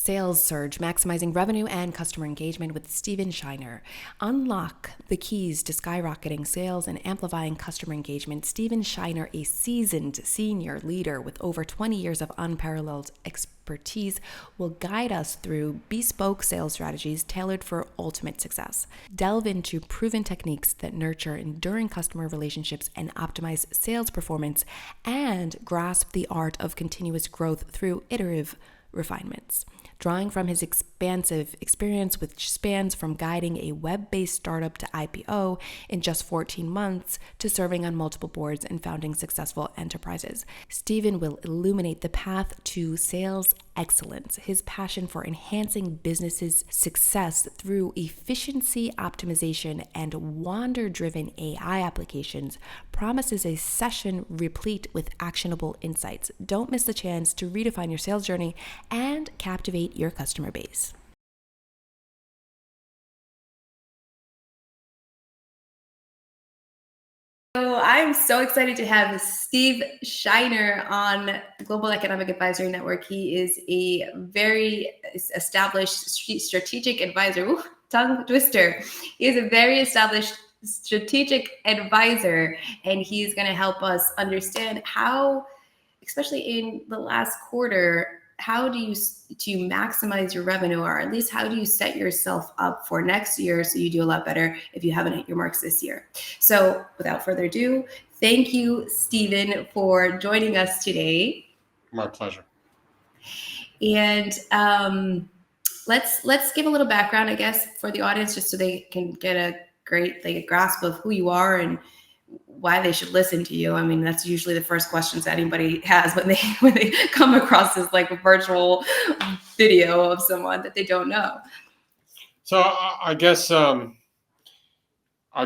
Sales Surge, Maximizing Revenue and Customer Engagement with Steven Sheiner. Unlock the keys to skyrocketing sales and amplifying customer engagement. Steven Sheiner, a seasoned senior leader with over 20 years of unparalleled expertise, will guide us through bespoke sales strategies tailored for ultimate success. Delve into proven techniques that nurture enduring customer relationships and optimize sales performance, and grasp the art of continuous growth through iterative refinements. Drawing from his expansive experience, which spans from guiding a web-based startup to IPO in just 14 months to serving on multiple boards and founding successful enterprises, Steven will illuminate the path to sales excellence. His passion for enhancing businesses' success through efficiency optimization and wonder-driven AI applications promises a session replete with actionable insights. Don't miss the chance to redefine your sales journey and captivate your customer base. So I'm so excited to have Steve Sheiner on Global Economic Advisory Network. He is a very established strategic advisor. Ooh, tongue twister. He is a very established strategic advisor, and he's going to help us understand how, especially in the last quarter, how do you maximize your revenue, or at least how do you set yourself up for next year so you do a lot better if you haven't hit your marks this year? So without further ado, thank you, Steven, for joining us today. My pleasure. And let's give a little background, I guess, for the audience, just so they can get a great grasp of who you are and why they should listen to you. I mean, that's usually the first questions that anybody has when they come across this like a virtual video of someone that they don't know. So I guess I've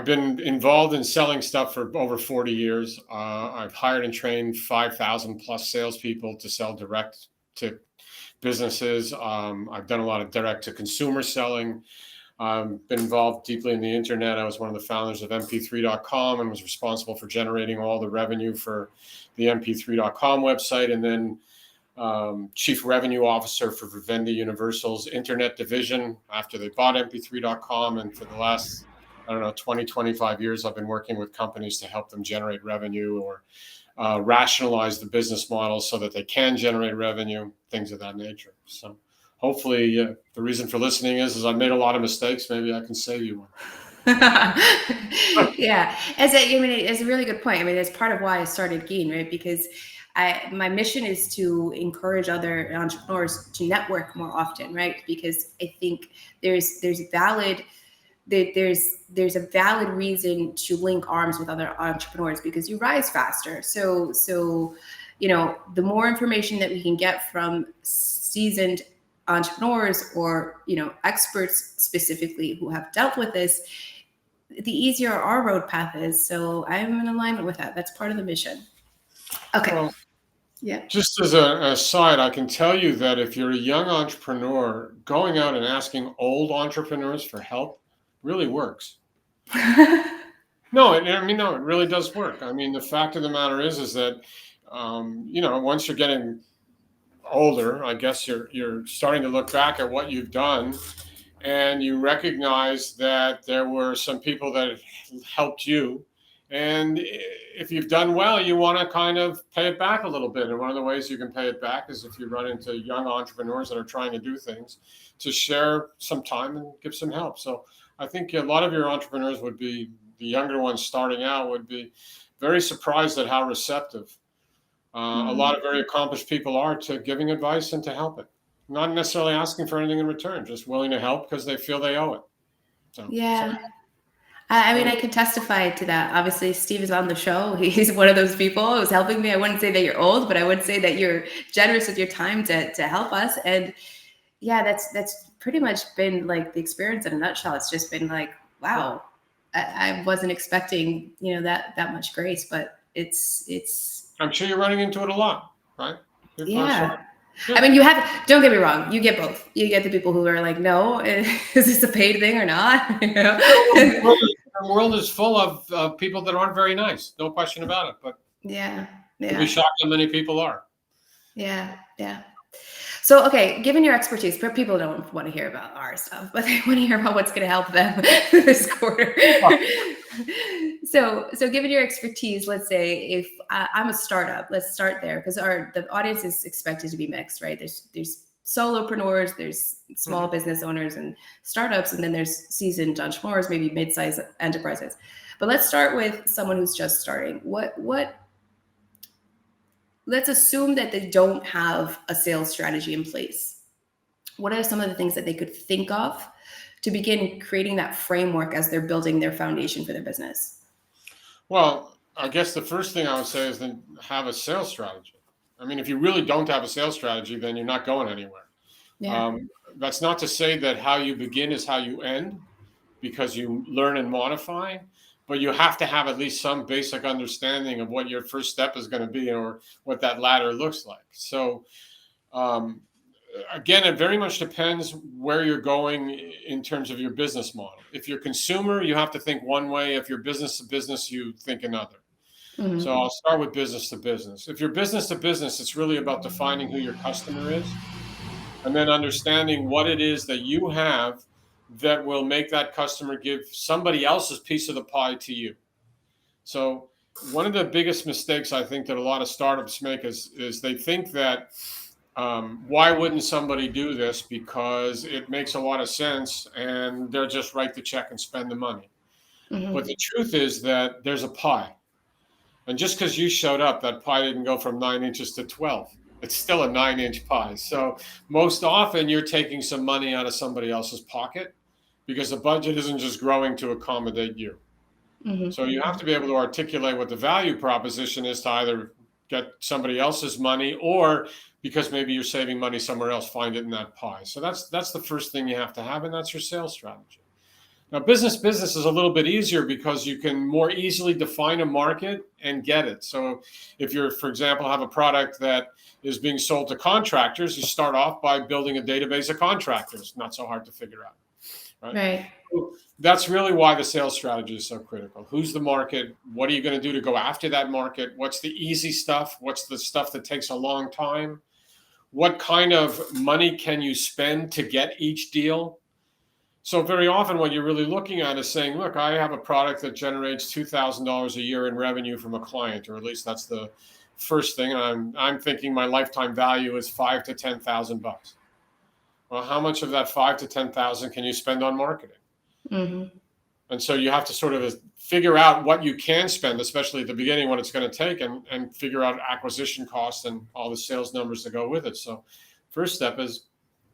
been involved in selling stuff for over 40 years. I've hired and trained 5,000 plus salespeople to sell direct to businesses. I've done a lot of direct to consumer selling. I've been involved deeply in the internet. I was one of the founders of mp3.com and was responsible for generating all the revenue for the mp3.com website, and then chief revenue officer for Vivendi Universal's internet division after they bought mp3.com. And for the last, 20, 25 years, I've been working with companies to help them generate revenue or rationalize the business model so that they can generate revenue, things of that nature. So hopefully, the reason for listening is I made a lot of mistakes. Maybe I can save you one. Yeah, it's a really good point. I mean, it's part of why I started Geen, right? Because my mission is to encourage other entrepreneurs to network more often, right? Because I think there's a valid reason to link arms with other entrepreneurs, because you rise faster. So the more information that we can get from seasoned entrepreneurs or experts specifically who have dealt with this, the easier our road path is. So I'm in alignment with that. That's part of the mission. Okay. Well, yeah. Just as an aside, I can tell you that if you're a young entrepreneur, going out and asking old entrepreneurs for help really works. No, it really does work. I mean, the fact of the matter is that once you're getting older, I guess you're starting to look back at what you've done, and you recognize that there were some people that helped you, and if you've done well, you want to kind of pay it back a little bit. And one of the ways you can pay it back is if you run into young entrepreneurs that are trying to do things, to share some time and give some help. So I think a lot of your entrepreneurs would be, the younger ones starting out would be very surprised at how receptive a lot of very accomplished people are to giving advice and to helping, not necessarily asking for anything in return, just willing to help because they feel they owe it. So, yeah. I mean, I can testify to that. Obviously, Steve is on the show. He's one of those people who's helping me. I wouldn't say that you're old, but I would say that you're generous with your time to help us. And yeah, that's pretty much been like the experience in a nutshell. It's just been like, wow, I wasn't expecting, that much grace, but it's. I'm sure you're running into it a lot, right? Yeah. I mean, don't get me wrong, you get both. You get the people who are like, no, is this a paid thing or not? The world is full of people that aren't very nice. No question about it. But yeah. you'll be shocked how many people are. Yeah. So, okay, given your expertise, people don't want to hear about our stuff, but they want to hear about what's going to help them this quarter. So given your expertise, let's say if I'm a startup, let's start there, because the audience is expected to be mixed, right? There's solopreneurs, there's small business owners and startups, and then there's seasoned entrepreneurs, maybe mid-sized enterprises. But let's start with someone who's just starting. Let's assume that they don't have a sales strategy in place. What are some of the things that they could think of to begin creating that framework as they're building their foundation for their business? Well, I guess the first thing I would say is then have a sales strategy. I mean, if you really don't have a sales strategy, then you're not going anywhere. Yeah. That's not to say that how you begin is how you end, because you learn and modify, but you have to have at least some basic understanding of what your first step is going to be or what that ladder looks like. So, um, again, it very much depends where you're going in terms of your business model. If you're consumer, you have to think one way. If you're business to business, you think another. So I'll start with business to business. If you're business to business, it's really about defining who your customer is and then understanding what it is that you have that will make that customer give somebody else's piece of the pie to you. So one of the biggest mistakes I think that a lot of startups make is they think that why wouldn't somebody do this because it makes a lot of sense and they'll just write the check and spend the money. But the truth is that there's a pie. And just because you showed up, that pie didn't go from 9 inches to 12. It's still a 9-inch pie. So most often you're taking some money out of somebody else's pocket because the budget isn't just growing to accommodate you. So you have to be able to articulate what the value proposition is to either get somebody else's money or because maybe you're saving money somewhere else, find it in that pie. So that's the first thing you have to have, and that's your sales strategy. Now, business is a little bit easier because you can more easily define a market and get it. So if you're, for example, have a product that is being sold to contractors, you start off by building a database of contractors. Not so hard to figure out, right? Right. So that's really why the sales strategy is so critical. Who's the market? What are you going to do to go after that market? What's the easy stuff? What's the stuff that takes a long time? What kind of money can you spend to get each deal? So very often what you're really looking at is saying, look, I have a product that generates $2,000 a year in revenue from a client, or at least that's the first thing. And I'm thinking my lifetime value is $5,000 to $10,000. Well, how much of that 5,000 to 10,000 can you spend on marketing? And so you have to sort of figure out what you can spend, especially at the beginning, what it's going to take, and figure out acquisition costs and all the sales numbers that go with it. So first step is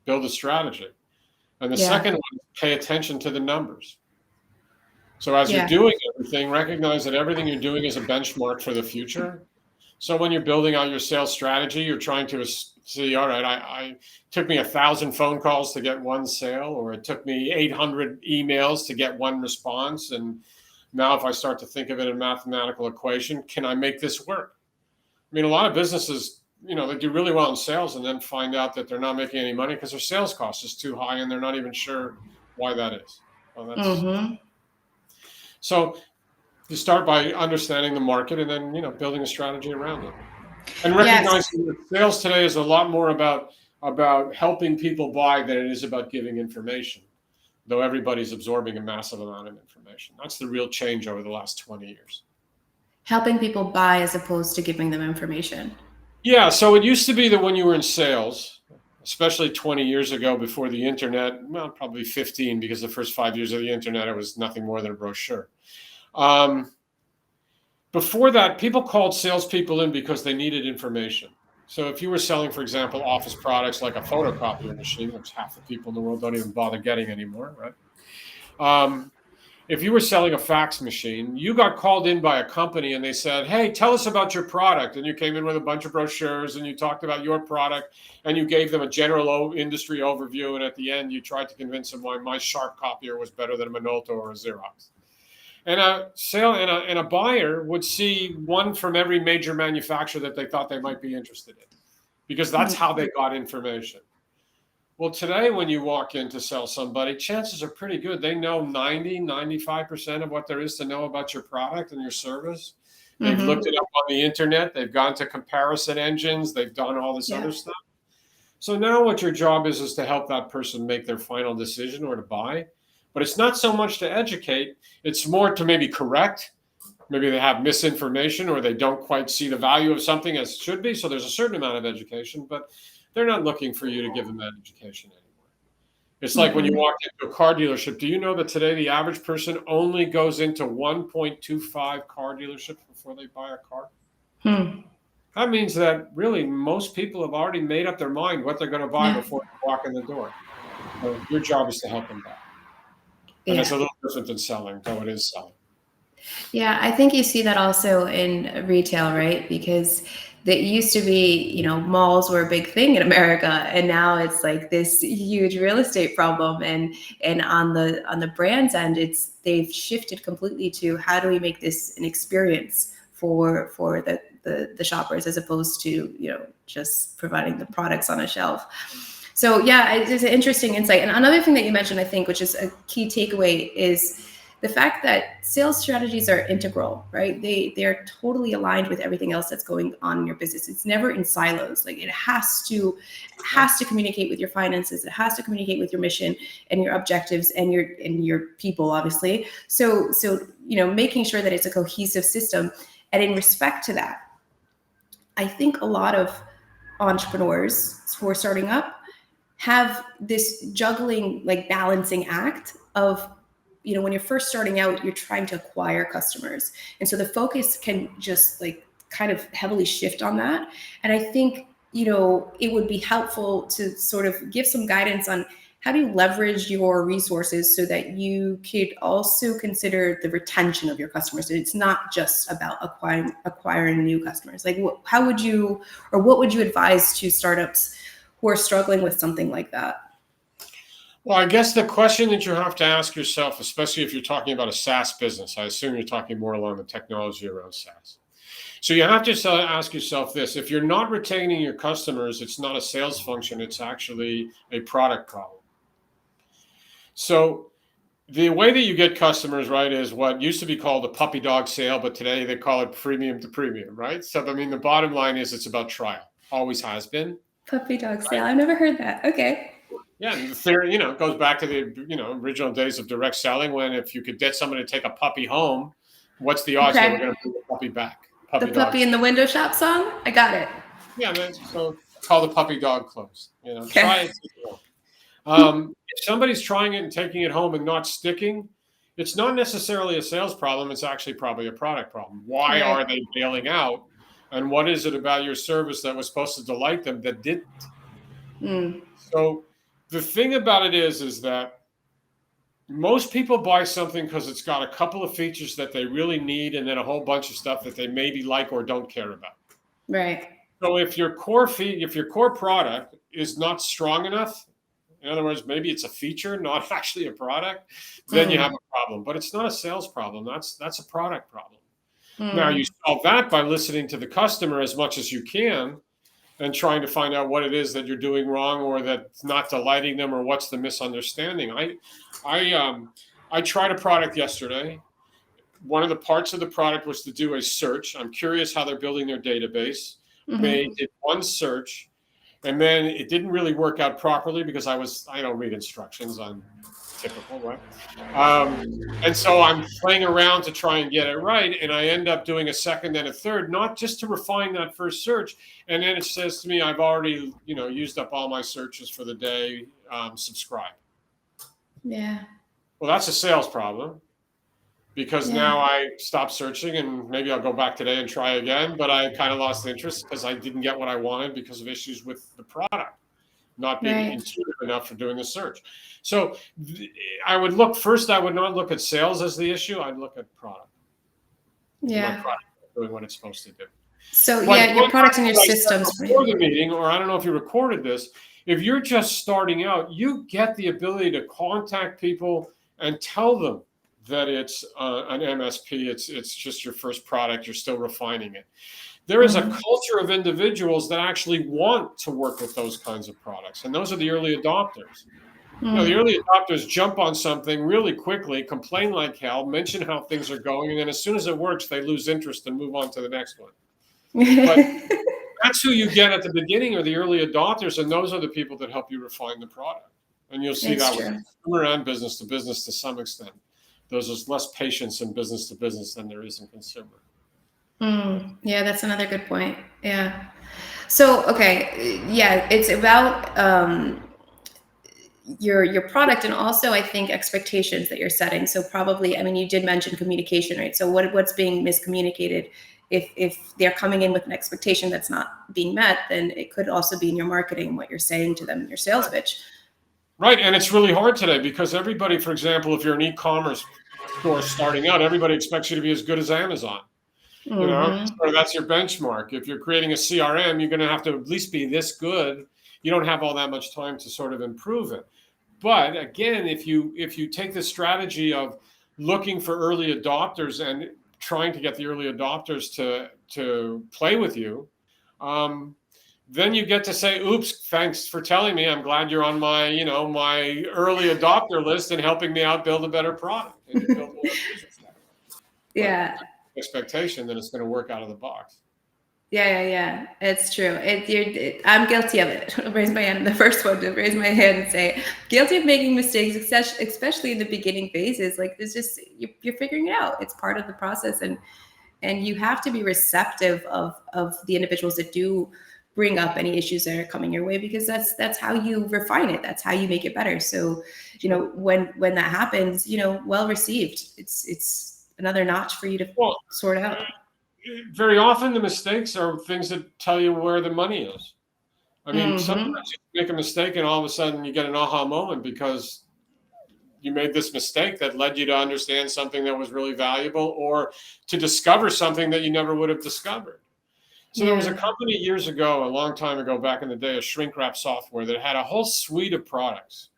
build a strategy. And the second one is pay attention to the numbers. So as you're doing everything, recognize that everything you're doing is a benchmark for the future. So when you're building out your sales strategy, you're trying to see, all right, it took me 1,000 phone calls to get one sale, or it took me 800 emails to get one response. And now if I start to think of it in a mathematical equation, can I make this work? I mean, a lot of businesses, they do really well in sales and then find out that they're not making any money because their sales cost is too high and they're not even sure why that is. Well, So you start by understanding the market and then, building a strategy around it. And recognizing that sales today is a lot more about helping people buy than it is about giving information, though everybody's absorbing a massive amount of information. That's the real change over the last 20 years. Helping people buy as opposed to giving them information. Yeah, so it used to be that when you were in sales, especially 20 years ago before the internet, well, probably 15, because the first 5 years of the internet, it was nothing more than a brochure. Before that, people called salespeople in because they needed information. So if you were selling, for example, office products like a photocopier machine, which half the people in the world don't even bother getting anymore, right? If you were selling a fax machine, you got called in by a company and they said, hey, tell us about your product. And you came in with a bunch of brochures and you talked about your product and you gave them a general industry overview. And at the end, you tried to convince them why my Sharp copier was better than a Minolta or a Xerox. And a buyer would see one from every major manufacturer that they thought they might be interested in, because that's how they got information. Well, today, when you walk in to sell somebody, chances are pretty good they know 95% of what there is to know about your product and your service. They've looked it up on the internet. They've gone to comparison engines. They've done all this other stuff. So now what your job is to help that person make their final decision or to buy. But it's not so much to educate, it's more to maybe correct. Maybe they have misinformation or they don't quite see the value of something as it should be. So there's a certain amount of education, but they're not looking for you to give them that education anymore. It's like when you walk into a car dealership. Do you know that today the average person only goes into 1.25 car dealerships before they buy a car? That means that really most people have already made up their mind what they're going to buy Yeah. before they walk in the door. So your job is to help them buy. And it's a Yeah. little different than selling, though it is selling. Yeah, I think you see that also in retail, right? Because that used to be, malls were a big thing in America, and now it's like this huge real estate problem. And on the brands end, they've shifted completely to how do we make this an experience for the shoppers as opposed to just providing the products on a shelf. So yeah, it's an interesting insight. And another thing that you mentioned, I think, which is a key takeaway, is the fact that sales strategies are integral, right? They're totally aligned with everything else that's going on in your business. It's never in silos. Like it has to communicate with your finances. It has to communicate with your mission and your objectives and your people, obviously. So making sure that it's a cohesive system. And in respect to that, I think a lot of entrepreneurs who are starting up have this juggling, like balancing act of, when you're first starting out, you're trying to acquire customers. And so the focus can just like kind of heavily shift on that. And I think, it would be helpful to sort of give some guidance on how do you leverage your resources so that you could also consider the retention of your customers. And it's not just about acquiring new customers. Like how would you, or what would you advise to startups who are struggling with something like that? Well, I guess the question that you have to ask yourself, especially if you're talking about a SaaS business, I assume you're talking more along the technology around SaaS. So you have to ask yourself this: if you're not retaining your customers, it's not a sales function, it's actually a product problem. So the way that you get customers, right, is what used to be called a puppy dog sale, but today they call it premium to premium, right? So, I mean, the bottom line is it's about trial, always has been. Puppy dog sale. I've never heard that. Okay. Yeah, and the theory, it goes back to the, original days of direct selling, when if you could get somebody to take a puppy home, what's the odds that we're going to bring the puppy back? The puppy in the window shop song? I got it. Yeah, man. So call the puppy dog close. Okay. Try it. If somebody's trying it and taking it home and not sticking, it's not necessarily a sales problem. It's actually probably a product problem. Why are they bailing out? And what is it about your service that was supposed to delight them that didn't? So the thing about it is that most people buy something because it's got a couple of features that they really need and then a whole bunch of stuff that they maybe like or don't care about. Right. So if your core product is not strong enough, in other words, maybe it's a feature, not actually a product, then you have a problem. But it's not a sales problem. That's a product problem. Now, you solve that by listening to the customer as much as you can and trying to find out what it is that you're doing wrong or that's not delighting them or what's the misunderstanding. I tried a product yesterday. One of the parts of the product was to do a search. I'm curious how they're building their database. They did one search, and then it didn't really work out properly because I don't read instructions. I'm typical, right? And so I'm playing around to try and get it right, and I end up doing a second and a third, not just to refine that first search. And then it says to me, I've already, used up all my searches for the day. Subscribe. Yeah. Well, that's a sales problem. Because now I stopped searching and maybe I'll go back today and try again, but I kind of lost interest because I didn't get what I wanted because of issues with the product, not being intuitive enough for doing the search. So I would not look at sales as the issue. I'd look at product. Yeah. My product doing what it's supposed to do. So your products and your systems. Before the meeting, or I don't know if you recorded this, if you're just starting out, you get the ability to contact people and tell them that it's an MSP, it's just your first product, you're still refining it. There is a culture of individuals that actually want to work with those kinds of products, and those are the early adopters. The early adopters jump on something really quickly, complain like hell, mention how things are going, and then as soon as it works, they lose interest and move on to the next one. But That's who you get at the beginning, are the early adopters, and those are the people that help you refine the product. And you'll see It's that with true. consumer and business to some extent. There's less patience in business to business than there is in consumer. Yeah, that's another good point. Yeah. So, okay, yeah, it's about your product, and also I think expectations that you're setting. So probably, I mean, you did mention communication, right? So what's being miscommunicated? If they're coming in with an expectation that's not being met, then it could also be in your marketing, what you're saying to them in your sales pitch. Right, and it's really hard today because everybody, for example, if you're an e-commerce store starting out, everybody expects you to be as good as Amazon. So that's your benchmark. If you're creating a CRM, you're going to have to at least be this good. You don't have all that much time to sort of improve it. But again, if you take the strategy of looking for early adopters and trying to get the early adopters to play with you, then you get to say, "Oops, thanks for telling me. I'm glad you're on my my early adopter list and helping me out build a better product." And you build more users. But Yeah. expectation that it's going to work out of the box. Yeah. It's true. I'm guilty of it. I'll raise my hand. I'm the first one to raise my hand and say, guilty of making mistakes, especially in the beginning phases. Like, it's just you're figuring it out. It's part of the process, and you have to be receptive of the individuals that do bring up any issues that are coming your way, because that's how you refine it. That's how you make it better. So, when that happens, well received. It's another notch for you to sort out. Very often the mistakes are things that tell you where the money is. I mean, sometimes you make a mistake and all of a sudden you get an aha moment because you made this mistake that led you to understand something that was really valuable, or to discover something that you never would have discovered. So there was a company years ago, a long time ago, back in the day, of shrink wrap software that had a whole suite of products.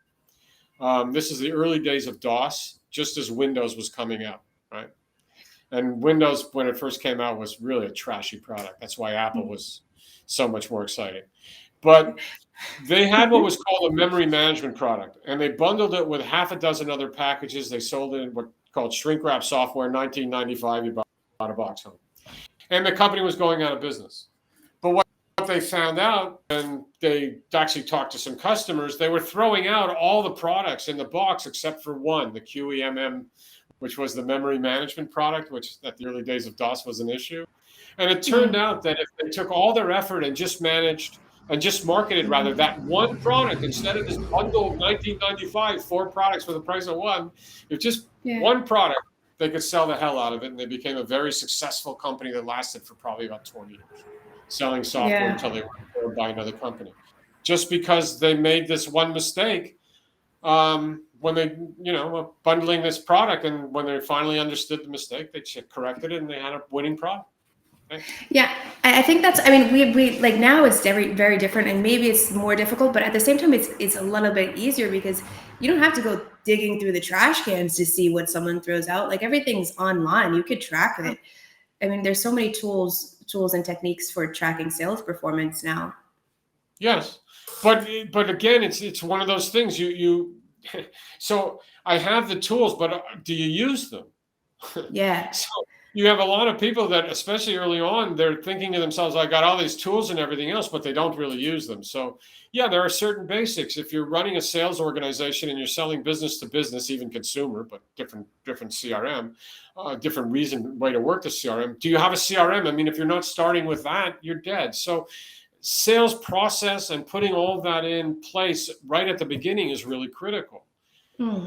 This is the early days of DOS, just as Windows was coming out, right? And Windows, when it first came out, was really a trashy product. That's why Apple was so much more exciting. But they had what was called a memory management product, and they bundled it with half a dozen other packages. They sold it in what called shrink wrap software. 1995, you bought a box home. And the company was going out of business. But what they found out, and they actually talked to some customers, they were throwing out all the products in the box except for one, the QEMM, which was the memory management product, which at the early days of DOS was an issue. And it turned out that if they took all their effort and just marketed rather that one product, instead of this bundle of 1995, 4 products for the price of one, if just one product, they could sell the hell out of it. And they became a very successful company that lasted for probably about 20 years, selling software until they were acquired by another company. Just because they made this one mistake, when they, were bundling this product, and when they finally understood the mistake, they corrected it and they had a winning product. Right? Yeah, I think that's, I mean, we like, now it's very, very different, and maybe it's more difficult, but at the same time, it's a little bit easier because you don't have to go digging through the trash cans to see what someone throws out. Like, everything's online. You could track it. I mean, there's so many tools and techniques for tracking sales performance now. Yes. But again, it's one of those things so I have the tools, but do you use them? Yeah. So you have a lot of people that, especially early on, they're thinking to themselves, I got all these tools and everything else, but they don't really use them. So yeah, there are certain basics. If you're running a sales organization and you're selling business to business, even consumer, but different CRM, different way to work the CRM. Do you have a CRM? I mean, if you're not starting with that, you're dead. So sales process and putting all of that in place right at the beginning is really critical.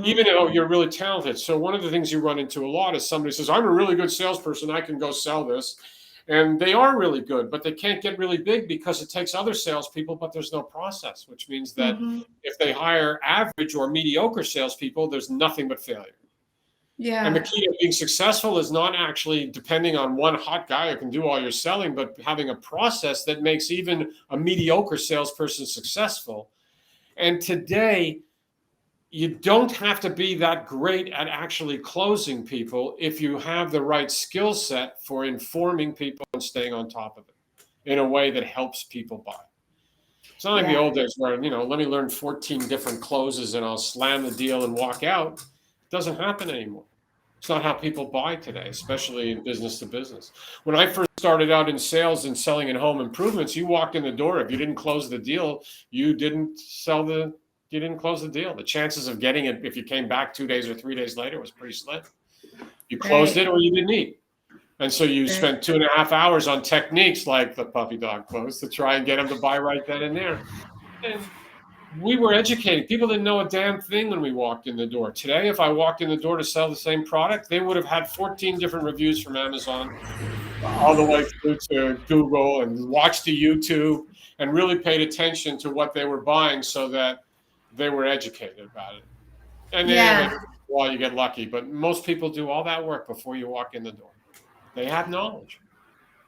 Even though you're really talented. So one of the things you run into a lot is somebody says, I'm a really good salesperson, I can go sell this. And they are really good, but they can't get really big because it takes other salespeople, but there's no process, which means that if they hire average or mediocre salespeople, there's nothing but failure. Yeah. And the key to being successful is not actually depending on one hot guy who can do all your selling, but having a process that makes even a mediocre salesperson successful. And today, you don't have to be that great at actually closing people if you have the right skill set for informing people and staying on top of it in a way that helps people buy. It's not like the old days where, let me learn 14 different closes and I'll slam the deal and walk out. It doesn't happen anymore. It's not how people buy today, especially in business to business. When I first started out in sales and selling in home improvements, you walked in the door. If you didn't close the deal, you didn't close the deal. The chances of getting it, if you came back 2 days or 3 days later, was pretty slim. You closed it or you didn't eat. And so you spent 2.5 hours on techniques like the puppy dog close to try and get them to buy right then and there. And we were educating. People didn't know a damn thing when we walked in the door. Today, if I walked in the door to sell the same product, they would have had 14 different reviews from Amazon, all the way through to Google, and watched the YouTube and really paid attention to what they were buying so that they were educated about it. And then you get lucky, but most people do all that work before you walk in the door. They have knowledge.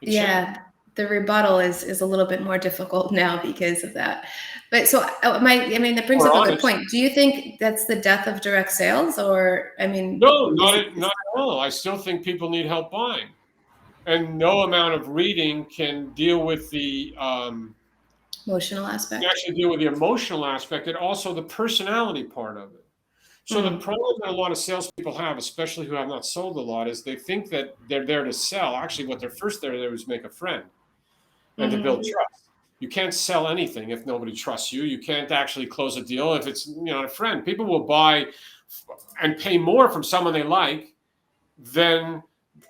The rebuttal is a little bit more difficult now because of that. But so that brings up a good point. Do you think that's the death of direct sales, or No, not at all. I still think people need help buying, and no amount of reading can deal with the emotional aspect. Actually deal with the emotional aspect and also the personality part of it. So the problem that a lot of salespeople have, especially who have not sold a lot, is they think that they're there to sell. Actually, what they're first there to do is make a friend and to build trust. You can't sell anything if nobody trusts you. You can't actually close a deal if it's not a friend. People will buy and pay more from someone they like than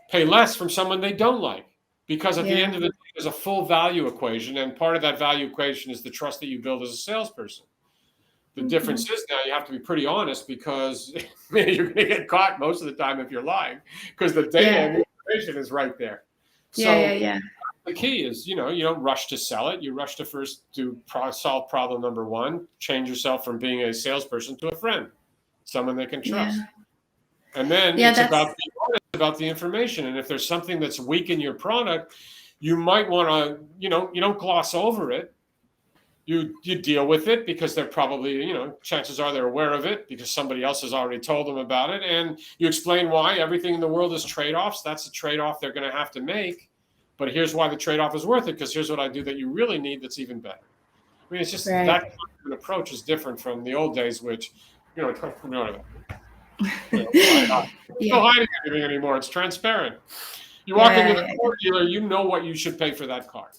pay less from someone they don't like. Because at the end of the day, there's a full value equation, and part of that value equation is the trust that you build as a salesperson. The difference is now you have to be pretty honest, because you're going to get caught most of the time if you're lying, because the data and the information is right there. So the key is, you don't rush to sell it. You rush to first solve problem number one, change yourself from being a salesperson to a friend, someone they can trust. And then it's about being honest about the information. And if there's something that's weak in your product, you might want to, you don't gloss over it. You deal with it, because they're probably, chances are they're aware of it because somebody else has already told them about it. And you explain why everything in the world is trade-offs. That's a trade-off they're going to have to make. But here's why the trade-off is worth it, because here's what I do that you really need that's even better. It's just that kind of an approach is different from the old days, which, no hiding anything anymore. It's transparent. You walk into the car dealer, you know what you should pay for that car.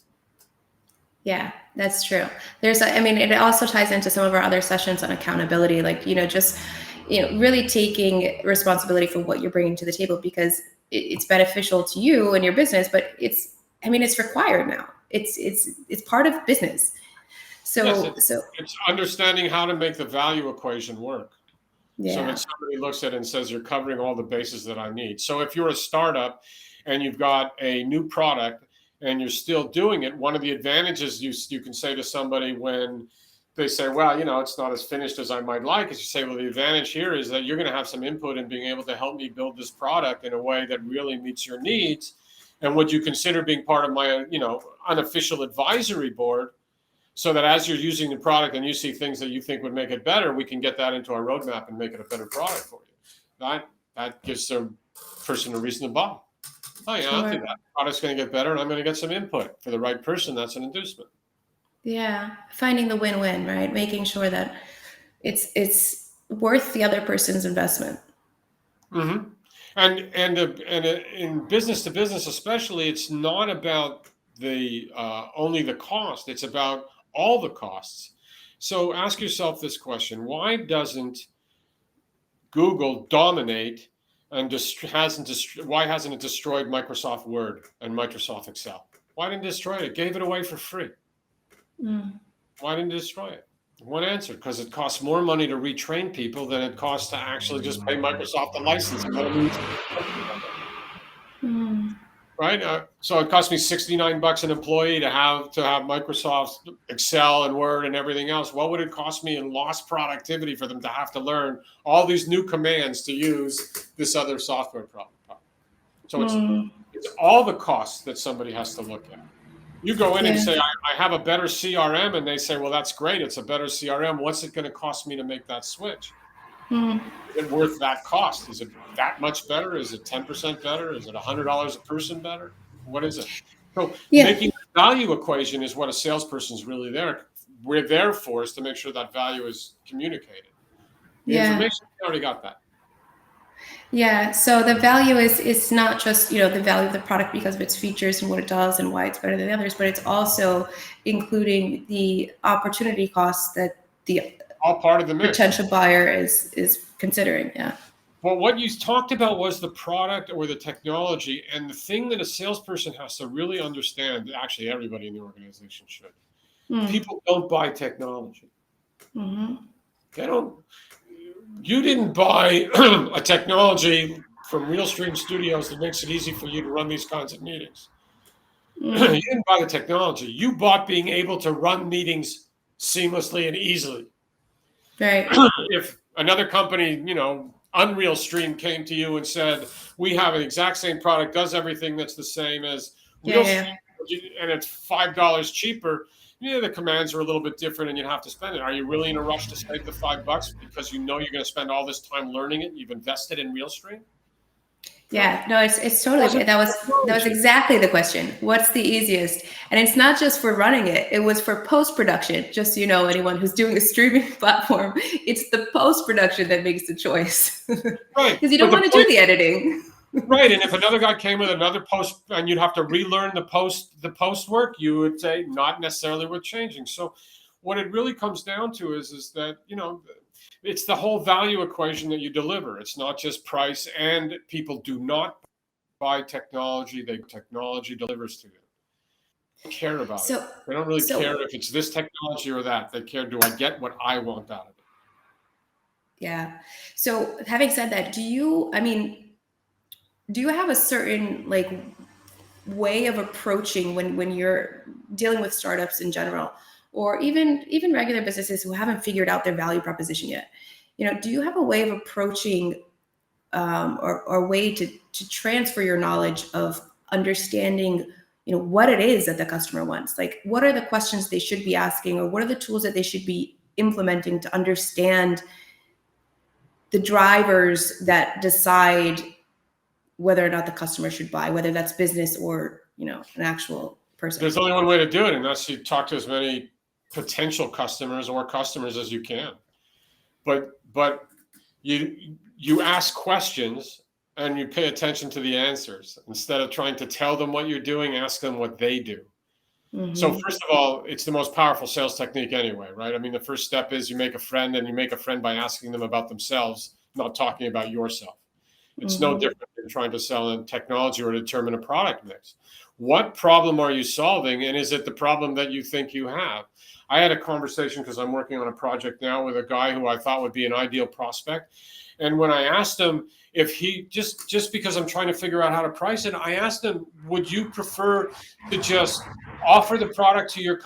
Yeah, that's true. It also ties into some of our other sessions on accountability, like, really taking responsibility for what you're bringing to the table, because it's beneficial to you and your business, but it's required now. It's part of business. So it's understanding how to make the value equation work. So when somebody looks at it and says, you're covering all the bases that I need. So if you're a startup and you've got a new product and you're still doing it, one of the advantages you can say to somebody when they say, well, it's not as finished as I might like, is you say, well, the advantage here is that you're going to have some input in being able to help me build this product in a way that really meets your needs. And would you consider being part of my, unofficial advisory board, so that as you're using the product and you see things that you think would make it better, we can get that into our roadmap and make it a better product for you. That gives the person a reason to buy. Oh, yeah, I'll do that. The product's going to get better, and I'm going to get some input. For the right person, that's an inducement. Yeah, finding the win-win, right? Making sure that it's worth the other person's investment. Mm-hmm. And in business to business, especially, it's not about the only the cost. It's about all the costs. So ask yourself this question: why doesn't Google dominate and why hasn't it destroyed Microsoft Word and Microsoft Excel? Why didn't it destroy it? It gave it away for free. Why didn't it destroy it? One answer: because it costs more money to retrain people than it costs to actually just pay Microsoft the license. Right? So it cost me $69 an employee to have Microsoft Excel and Word and everything else. What would it cost me in lost productivity for them to have to learn all these new commands to use this other software problem? So it's all the costs that somebody has to look at. You go in and say, I have a better CRM, and they say, well, that's great. It's a better CRM. What's it going to cost me to make that switch? Is it worth that cost? Is it that much better? Is it 10% better? Is it $100 a person better? What is it? So making the value equation is what a salesperson's really there. We're there for is to make sure that value is communicated. The information, we already got that. Yeah, so the value is not just, the value of the product because of its features and what it does and why it's better than the others, but it's also including the opportunity costs that the All part of the mix. potential buyer is considering. Yeah. But what you talked about was the product or the technology. And the thing that a salesperson has to really understand, actually everybody in the organization should, Mm. people don't buy technology. Mm-hmm. They don't. You didn't buy a technology from Realstream Studios that makes it easy for you to run these kinds of meetings. You Mm. didn't buy the technology. You bought being able to run meetings seamlessly and easily. Right. If another company, Unreal Stream came to you and said, we have an exact same product, does everything that's the same as Yeah, Realstream, yeah. and it's $5 cheaper, the commands are a little bit different and you'd have to spend it. Are you really in a rush to save the $5 because you know you're going to spend all this time learning it? You've invested in Realstream? No. Yeah, no, it's It totally wasn't that was technology. exactly the question. What's the easiest? And it's not just for running it; it was for post production. Just so you know, anyone who's doing a streaming platform, it's the post production that makes the choice Right. because you But don't the want to do point the editing. Right, and if another guy came with another post and you'd have to relearn the post work, you would say not necessarily worth changing. So what it really comes down to is that, it's the whole value equation that you deliver. It's not just price, and people do not buy technology, technology delivers to them. They don't care about it. So, They don't really care so if it's this technology or that. They care, do I get what I want out of it? yeah. So, having said that, do you have a certain like way of approaching when you're dealing with startups in general, or even regular businesses who haven't figured out their value proposition yet? Do you have a way of approaching or way to transfer your knowledge of understanding what it is that the customer wants? Like, what are the questions they should be asking, or what are the tools that they should be implementing to understand the drivers that decide whether or not the customer should buy, whether that's business or an actual person? There's only one way to do it, and that's you talk to as many potential customers or customers as you can. But you ask questions and you pay attention to the answers. Instead of trying to tell them what you're doing, ask them what they do. So Mm-hmm. first of all, it's the most powerful sales technique anyway, right? I mean, the first step is you make a friend, and you make a friend by asking them about themselves, not talking about yourself. It's no Mm-hmm. different than trying to sell in technology or determine a product mix. What problem are you solving? And is it the problem that you think you have? I had a conversation because I'm working on a project now with a guy who I thought would be an ideal prospect. And when I asked him if he just because I'm trying to figure out how to price it, I asked him, would you prefer to just offer the product to your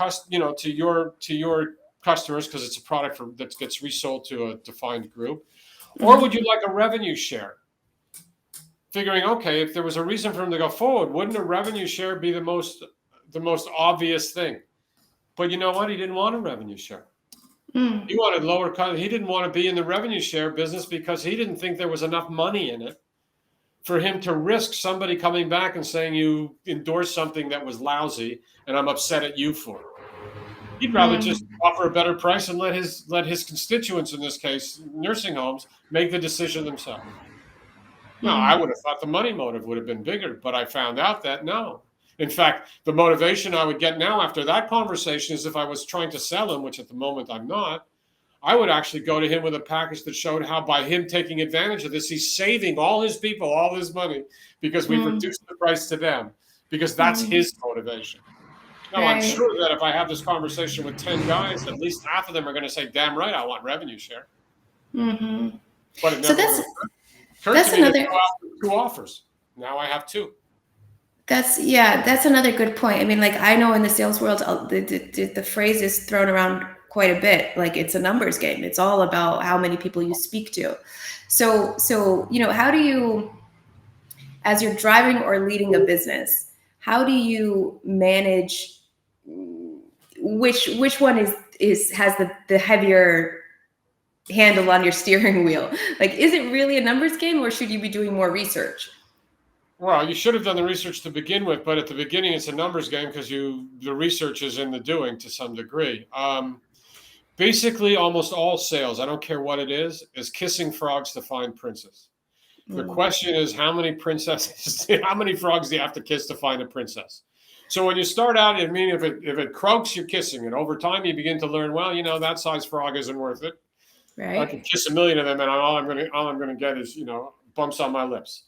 to your customers because it's a product that gets resold to a defined group, or would Mm-hmm. you like a revenue share? Figuring, okay, if there was a reason for him to go forward, wouldn't a revenue share be the most obvious thing? But you know what? He didn't want a revenue share. Mm-hmm. He wanted lower cut. He didn't want to be in the revenue share business because he didn't think there was enough money in it for him to risk somebody coming back and saying you endorsed something that was lousy and I'm upset at you for it. He'd rather just offer a better price and let his constituents, in this case, nursing homes, make the decision themselves. No, I Mm-hmm. would have thought the money motive would have been bigger, but I found out that no. In fact, the motivation I would get now after that conversation is if I was trying to sell him, which at the moment I'm not, I would actually go to him with a package that showed how by him taking advantage of this, he's saving all his people all his money because we've Mm-hmm. reduced the price to them, because that's Mm-hmm. his motivation. Now, I'm Right. sure that if I have this conversation with 10 guys, at least half of them are going to say, damn right, I want revenue share. Mm-hmm. But it So never would that's have occurred to that's me to another go after two offers. Now I have two. that's another good point. I mean, like, I know in the sales world, the phrase is thrown around quite a bit. Like, it's a numbers game. It's all about how many people you speak to. So how do you, as you're driving or leading a business, how do you manage which one is has the heavier handle on your steering wheel? Like, is it really a numbers game, or should you be doing more research? Well, you should have done the research to begin with, but at the beginning, it's a numbers game because the research is in the doing to some degree. Basically, almost all sales, I don't care what it is kissing frogs to find princes. The question is, how many princesses, how many frogs do you have to kiss to find a princess? So when you start out, I mean, if it croaks, you're kissing it. Over time, you begin to learn, well, that size frog isn't worth it. I Right. could kiss a million of them, and all I'm going to get is, bumps on my lips.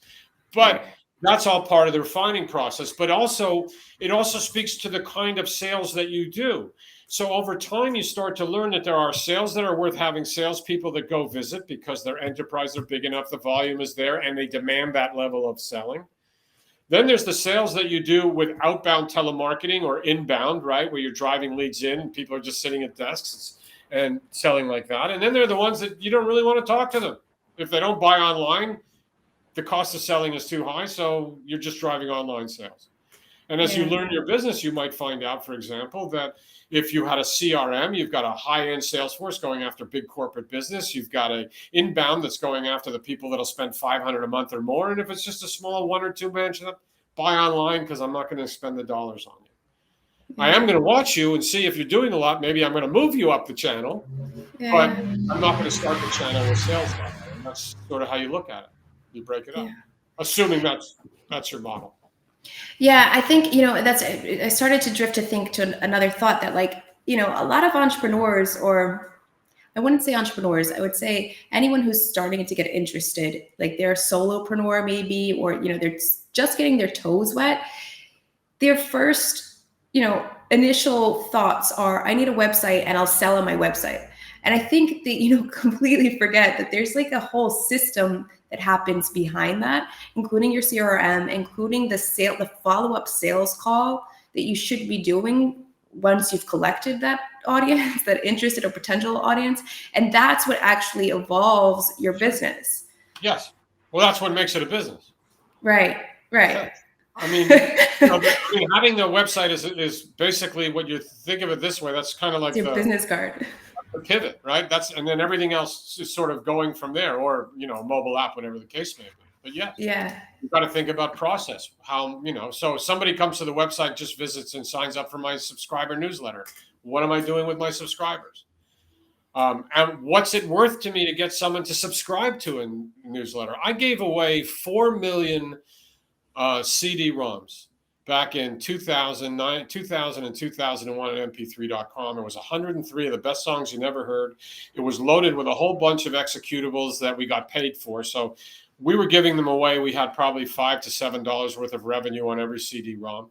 But Right. that's all part of the refining process. But it also speaks to the kind of sales that you do. So over time, you start to learn that there are sales that are worth having salespeople that go visit because their enterprise are big enough, the volume is there, and they demand that level of selling. Then there's the sales that you do with outbound telemarketing or inbound, right, where you're driving leads in and people are just sitting at desks and selling like that. And then there are the ones that you don't really want to talk to them. If they don't buy online, the cost of selling is too high, so you're just driving online sales. And as you learn your business, you might find out, for example, that if you had a CRM, you've got a high-end sales force going after big corporate business. You've got an inbound that's going after the people that'll spend $500 a month or more. And if it's just a small 1 or 2 man shop, buy online because I'm not going to spend the dollars on you. I am going to watch you and see if you're doing a lot. Maybe I'm going to move you up the channel, but I'm not going to start the channel with sales that way. And that's sort of how you look at it. You break it up, assuming that's your model. Yeah, I think, I started to drift to think to another thought that, like, a lot of entrepreneurs, or I wouldn't say entrepreneurs, I would say anyone who's starting to get interested, like they're a solopreneur maybe, or, they're just getting their toes wet. Their first, initial thoughts are, I need a website and I'll sell on my website. And I think they, completely forget that there's like a whole system that happens behind that, including your CRM, including the follow-up sales call that you should be doing once you've collected that audience, that interested or potential audience. And that's what actually evolves your business. Yes. Well, that's what makes it a business. Right. Yeah. I mean, having the website is basically what you think of it this way. That's kind of like your business card. The pivot, right? And then everything else is sort of going from there, or mobile app, whatever the case may be. But you've got to think about process. How so somebody comes to the website, just visits and signs up for my subscriber newsletter. What am I doing with my subscribers? And what's it worth to me to get someone to subscribe to a newsletter? I gave away 4 million CD-ROMs back in 2000 and 2001 at mp3.com. It was 103 of the best songs you never heard. It was loaded with a whole bunch of executables that we got paid for. So we were giving them away. We had probably $5 to $7 worth of revenue on every CD-ROM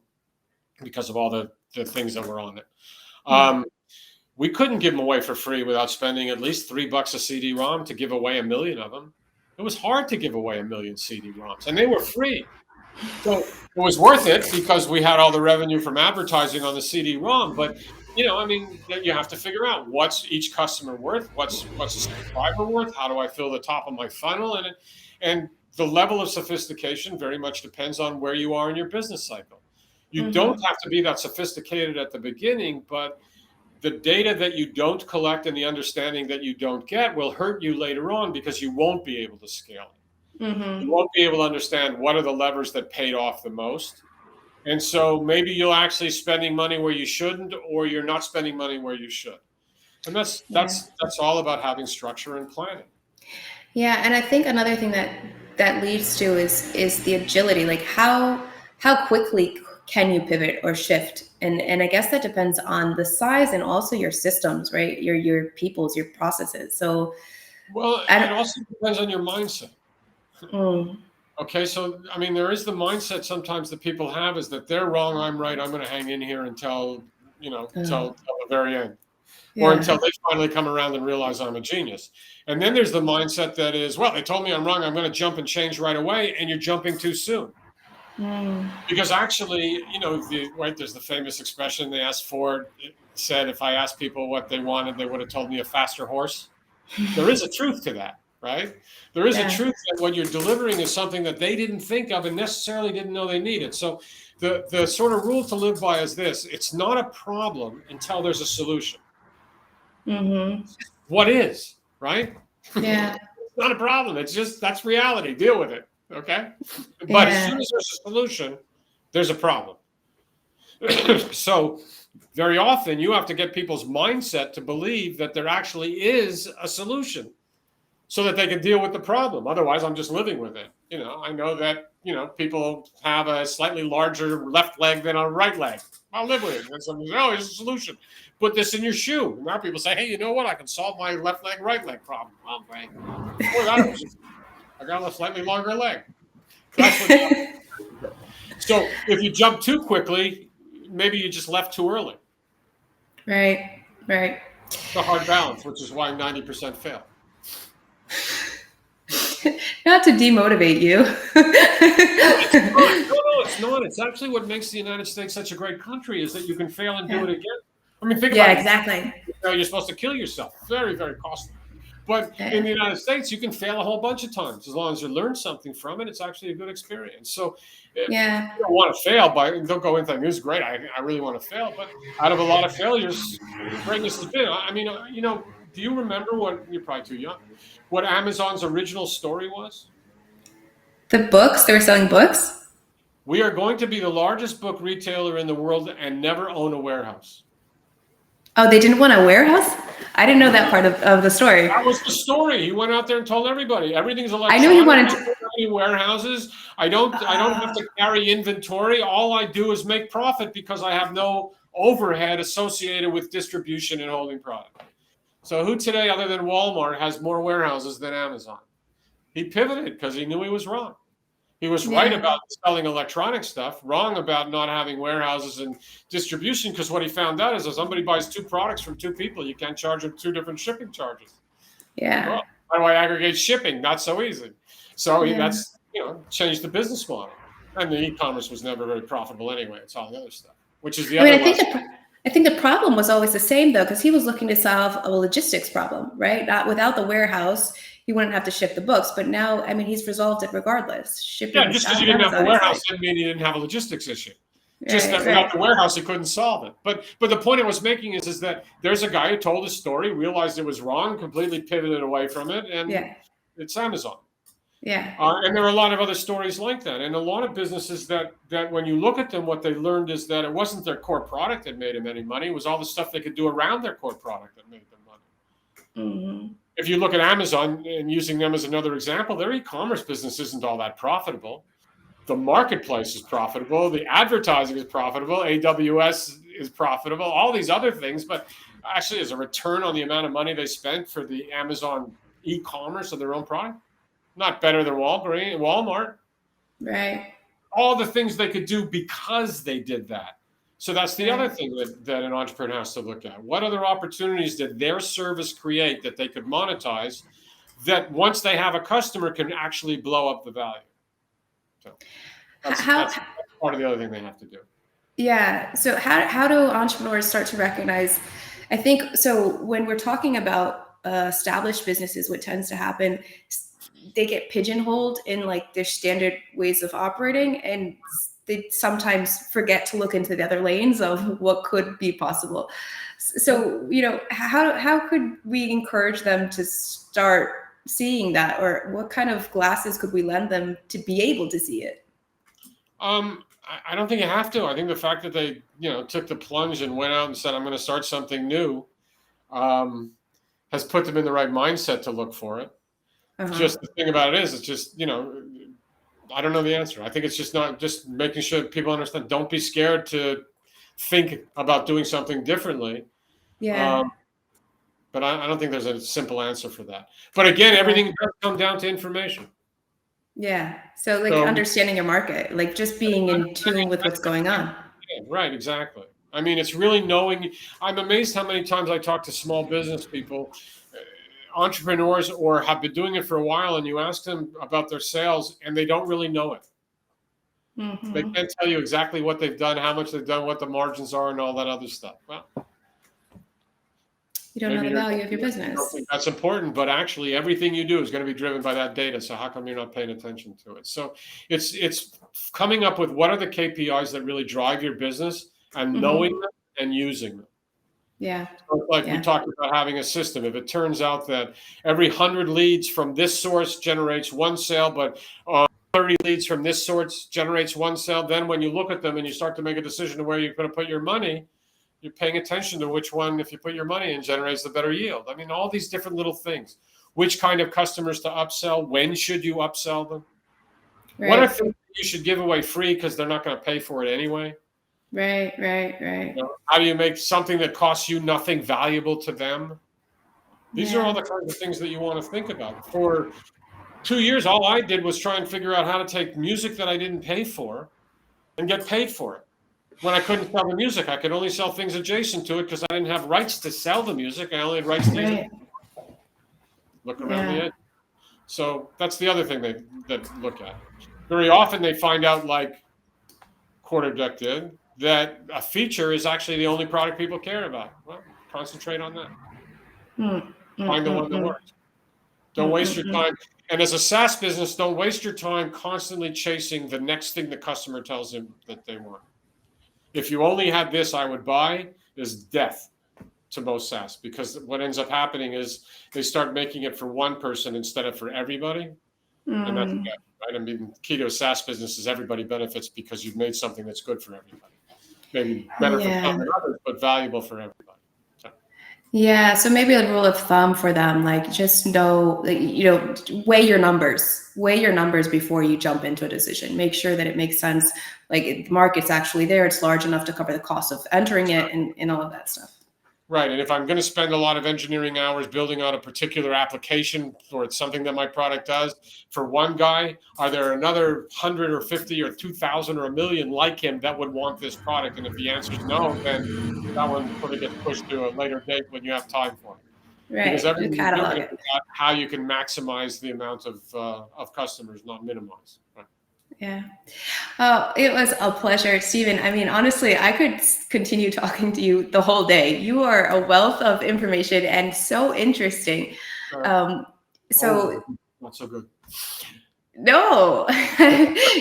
because of all the things that were on it. We couldn't give them away for free without spending at least $3 a CD-ROM to give away 1 million of them. It was hard to give away 1 million CD-ROMs, and they were free. So it was worth it because we had all the revenue from advertising on the CD-ROM. But, you have to figure out what's each customer worth, what's a subscriber worth, how do I fill the top of my funnel, and the level of sophistication very much depends on where you are in your business cycle. You don't have to be that sophisticated at the beginning, but the data that you don't collect and the understanding that you don't get will hurt you later on because you won't be able to scale it. You won't be able to understand what are the levers that paid off the most. And so maybe you're actually spending money where you shouldn't, or you're not spending money where you should. And that's all about having structure and planning. Yeah. And I think another thing that leads to is the agility, like how quickly can you pivot or shift? And I guess that depends on the size and also your systems, right? Your people's, your processes. So, well, it also depends on your mindset. Okay, so there is the mindset sometimes that people have is that they're wrong, I'm right, I'm going to hang in here until the very end, or until they finally come around and realize I'm a genius. And then there's the mindset that is, well, they told me I'm wrong, I'm going to jump and change right away, and you're jumping too soon. Because actually, there's the famous expression they asked Ford. It said, if I asked people what they wanted, they would have told me a faster horse. There is a truth to that. Right? There is a truth that what you're delivering is something that they didn't think of and necessarily didn't know they needed. So the sort of rule to live by is this: it's not a problem until there's a solution. What is, right? Yeah. It's not a problem. It's just, that's reality. Deal with it. Okay. But as soon as there's a solution, there's a problem. So very often you have to get people's mindset to believe that there actually is a solution. so that they can deal with the problem. Otherwise, I'm just living with it. I know that, people have a slightly larger left leg than a right leg. I'll live with it. And somebody says, oh, here's a solution. Put this in your shoe. And now people say, hey, you know what? I can solve my left leg, right leg problem. Well, great. Before that, I got a slightly longer leg. That's what. So if you jump too quickly, maybe you just left too early. Right. It's a hard balance, which is why 90% fail. Not to demotivate you. No, it's not. It's actually what makes the United States such a great country is that you can fail and do it again. I mean, think about it. Exactly. You're supposed to kill yourself. Very, very costly. But in the United States, you can fail a whole bunch of times. As long as you learn something from it, it's actually a good experience. So if you don't want to fail, don't go into this is great. I really want to fail. But out of a lot of failures, greatness has been. I mean, do you remember you're probably too young, what Amazon's original story was? The books? They were selling books? We are going to be the largest book retailer in the world and never own a warehouse. Oh, they didn't want a warehouse? I didn't know that part of the story. That was the story. He went out there and told everybody everything's electronic. I knew he wanted to. Any warehouses. I don't have to carry inventory. All I do is make profit because I have no overhead associated with distribution and holding product. So who today, other than Walmart, has more warehouses than Amazon? He pivoted because he knew he was wrong. He was right about selling electronic stuff, wrong about not having warehouses and distribution, because what he found out is if somebody buys 2 products from 2 people, you can't charge them 2 different shipping charges. Yeah. Well, how do I aggregate shipping? Not so easy. So that's, changed the business model. And the e-commerce was never very profitable anyway. It's all the other stuff, which is the other I think the problem was always the same, though, because he was looking to solve a logistics problem, right? Without the warehouse, he wouldn't have to ship the books. But now, I mean, he's resolved it regardless. Shipping just because you didn't have a warehouse didn't mean you didn't have a logistics issue. Just that without the warehouse, he couldn't solve it. But the point I was making is that there's a guy who told his story, realized it was wrong, completely pivoted away from it, and it's Amazon. Yeah. And there are a lot of other stories like that. And a lot of businesses that when you look at them, what they learned is that it wasn't their core product that made them any money. It was all the stuff they could do around their core product that made them money. Mm-hmm. If you look at Amazon and using them as another example, their e-commerce business isn't all that profitable. The marketplace is profitable. The advertising is profitable. AWS is profitable. All these other things. But actually, as a return on the amount of money they spent for the Amazon e-commerce of their own product, not better than Walmart. Right. All the things they could do because they did that. So that's the other thing that an entrepreneur has to look at. What other opportunities did their service create that they could monetize that once they have a customer can actually blow up the value? So that's part of the other thing they have to do. Yeah. So how do entrepreneurs start to recognize, I think, so when we're talking about established businesses, what tends to happen, they get pigeonholed in like their standard ways of operating, and they sometimes forget to look into the other lanes of what could be possible. So, how could we encourage them to start seeing that, or what kind of glasses could we lend them to be able to see it? I don't think you have to. I think the fact that they, took the plunge and went out and said, I'm going to start something new, has put them in the right mindset to look for it. Just the thing about it is, it's just, I don't know the answer. I think it's just making sure people understand. Don't be scared to think about doing something differently. Yeah. But I don't think there's a simple answer for that. But again, everything does come down to information. Yeah. So understanding your market, like just being in tune with what's going on. Yeah, right. Exactly. I mean, it's really knowing. I'm amazed how many times I talk to small business people, entrepreneurs, or have been doing it for a while, and you ask them about their sales and they don't really know it. Mm-hmm. They can't tell you exactly what they've done, how much they've done, what the margins are, and all that other stuff. Well, you don't know the value of your business. That's important, but actually everything you do is going to be driven by that data. So how come you're not paying attention to it? So it's coming up with what are the KPIs that really drive your business and knowing them and using them. Yeah. So we talked about having a system. If it turns out that every 100 leads from this source generates 1 sale, but 30 leads from this source generates 1 sale, then when you look at them and you start to make a decision of where you're going to put your money, you're paying attention to which one, if you put your money in, generates the better yield. I mean, all these different little things. which kind of customers to upsell, when should you upsell them, Right. what are things that you should give away free because they're not going to pay for it anyway. Right. How do you make something that costs you nothing valuable to them? These are all the kinds of things that you want to think about. For 2 years, all I did was try and figure out how to take music that I didn't pay for and get paid for it. When I couldn't sell the music, I could only sell things adjacent to it because I didn't have rights to sell the music. I only had rights to use it. Look around the edge. So that's the other thing they look at. Very often they find out, like Quarterdeck did, that a feature is actually the only product people care about. Well, concentrate on that. Find the one that works. Don't waste your time. And as a SaaS business, don't waste your time constantly chasing the next thing the customer tells them that they want. If you only had this, I would buy, is death to most SaaS, because what ends up happening is they start making it for one person instead of for everybody. And that's bad, right? I mean, key to a SaaS business is everybody benefits because you've made something that's good for everybody. Maybe better for some than others, but valuable for everybody. Yeah, so maybe a rule of thumb for them, like just know, weigh your numbers before you jump into a decision. Make sure that it makes sense. Like the market's actually there. It's large enough to cover the cost of entering it and all of that stuff. Right. And if I'm going to spend a lot of engineering hours building out a particular application, or it's something that my product does for one guy, are there another 100 or 50 or 2,000 or 1,000,000 like him that would want this product? And if the answer is no, then that one sort of gets pushed to a later date when you have time for it. Right. Because everything you do Catalog is about how you can maximize the amount of customers, not minimize. Right. Yeah. Oh, it was a pleasure, Stephen. I mean, honestly, I could continue talking to you the whole day. You are a wealth of information and so interesting. Not so good. No,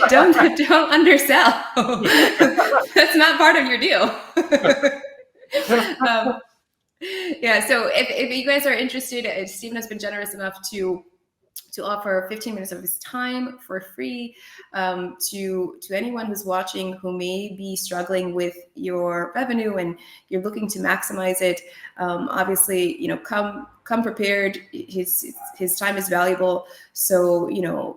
don't undersell. That's not part of your deal. Yeah. So if you guys are interested, Stephen has been generous enough to offer 15 minutes of his time for free to anyone who's watching who may be struggling with your revenue and you're looking to maximize it. Obviously, come prepared. His time is valuable. So,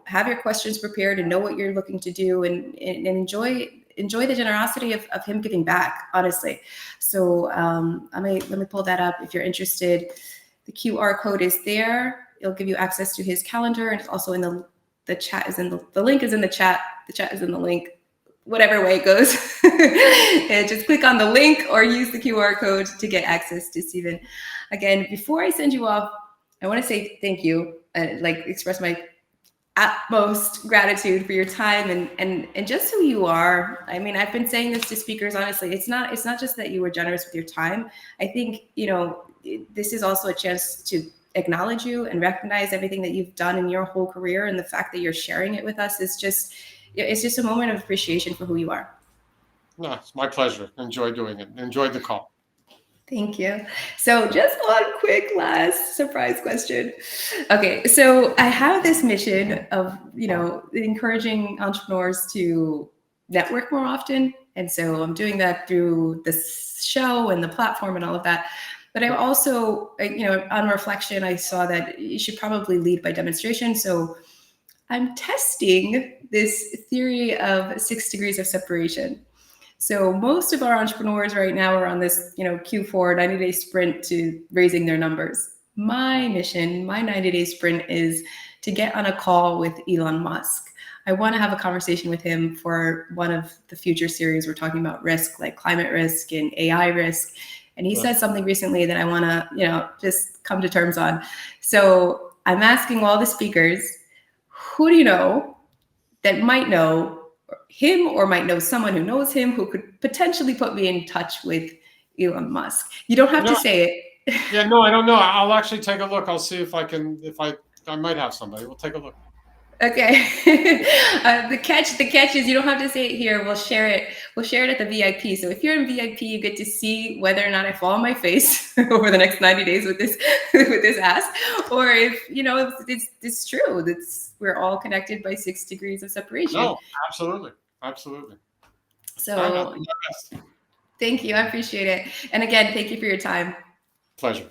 have your questions prepared and know what you're looking to do and enjoy the generosity of him giving back, honestly. So let me pull that up if you're interested. The QR code is there. It'll give you access to his calendar, and it's also in the chat. The link is in the chat. The chat is in the link. Whatever way it goes, and just click on the link or use the QR code to get access to Stephen. Again, before I send you off, I want to say thank you. Express my utmost gratitude for your time and just who you are. I mean, I've been saying this to speakers. Honestly, it's not just that you were generous with your time. I think this is also a chance to acknowledge you and recognize everything that you've done in your whole career, and the fact that you're sharing it with us is just a moment of appreciation for who you are. No, it's my pleasure. Enjoy doing it. Enjoyed the call. Thank you. So just one quick last surprise question. Okay, so I have this mission of encouraging entrepreneurs to network more often, and so I'm doing that through this show and the platform and all of that. But I also, on reflection, I saw that you should probably lead by demonstration. So I'm testing this theory of 6 degrees of separation. So most of our entrepreneurs right now are on this, Q4 90-day sprint to raising their numbers. My mission, my 90-day sprint is to get on a call with Elon Musk. I want to have a conversation with him for one of the future series. We're talking about risk, like climate risk and AI risk. And he said something recently that I want to, just come to terms on. So I'm asking all the speakers, who do you know that might know him or might know someone who knows him who could potentially put me in touch with Elon Musk? You don't have to say it. Yeah, no, I don't know. I'll actually take a look. I'll see if I might have somebody. We'll take a look. Okay. The catch is you don't have to say it here. We'll share it. We'll share it at the VIP. So if you're in VIP, you get to see whether or not I fall on my face over the next 90 days with this ask, or if it's true. We're all connected by 6 degrees of separation. No, absolutely. So thank you. I appreciate it. And again, thank you for your time. Pleasure.